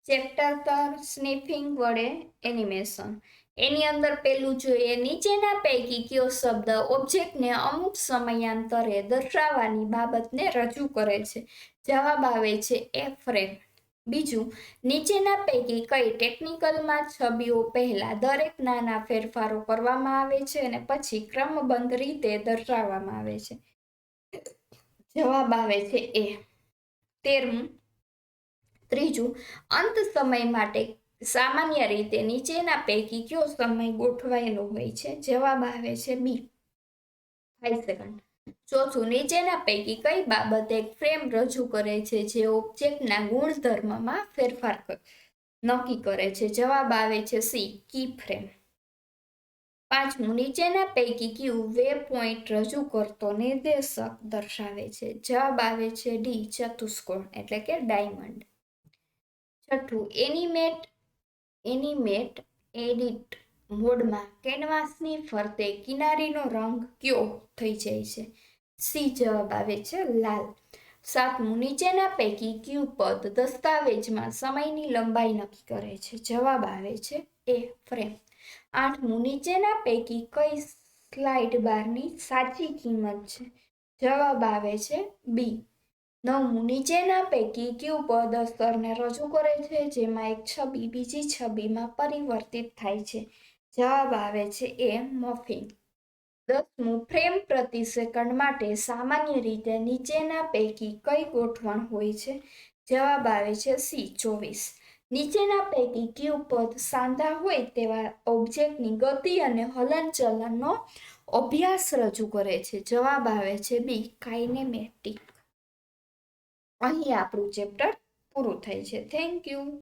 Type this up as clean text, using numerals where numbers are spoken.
Chapter 3 sniffing વડે animation. એની અંદર પેલું જોઈએ, નીચેના પૈકી કયો શબ્દ ઓબ્જેક્ટને અમુક સમયાંતરે દર્શાવવાની બાબતને રજૂ કરે છે? જવાબ આવે છે એ ફ્રેમ. બીજું, નીચેના પૈકી કઈ ટેકનિકલમાં છબીઓ પહેલા દરેક નાના ફેરફારો કરવામાં આવે છે અને પછી ક્રમબદ્ધ રીતે દર્શાવવામાં આવે છે? જવાબ આવે છે એ. 13મું. ત્રીજું, અંત સમય માટે સામાન્ય રીતે નીચેના પૈકી કયો સમય ગોઠવાયેલો હોય છે? જવાબ આવે છે બી, 5 સેકન્ડ. ચોથું, નીચેના પૈકી કઈ બાબત એક ફ્રેમ રજૂ કરે છે જે ઓબ્જેક્ટના ગુણધર્મમાં ફેરફાર નક્કી કરે છે? જવાબ આવે છે સી, કી ફ્રેમ. 5મું, નીચેના પૈકી કયું વે પોઈન્ટ રજૂ કરતો નિર્દેશક દર્શાવે છે? જવાબ આવે છે ડી, ચતુષ્કોણ એટલે કે ડાયમંડ. 6થું, એનિમેટ એડિટ મોડમાં કેનવાસની ફરતે કિનારીનો રંગ કયો થઈ જાય છે? સી, જવાબ આવે છે લાલ. 7મું, નીચેના પૈકી કયું પદ દસ્તાવેજમાં સમયની લંબાઈ નક્કી કરે છે? જવાબ આવે છે એ ફ્રેમ. 8મું, નીચેના પૈકી કઈ સ્લાઇડ બારની સાચી કિંમત છે? જવાબ આવે છે બી. 9મું, નીચેના પૈકી કયું પદ અસરને રજૂ કરે છે જેમાં એક છબી બીજી છબીમાં પરિવર્તિત થાય છે? જવાબ આવે છે એ મફિંગ. 10મું, ફ્રેમ પ્રતિ સેકન્ડ માટે સામાન્ય રીતે નીચેના પૈકી કઈ ગોઠવણ હોય છે? જવાબ આવે છે સી, 24. નીચેના પૈકી કયું પદ સાંધા હોય તેવા ઓબ્જેક્ટની ગતિ અને હલનચલનનો અભ્યાસ રજૂ કરે છે? જવાબ આવે છે બી, કાઇનેમેટિક. અહીં આપણું ચેપ્ટર પૂરું થાય છે. Thank you.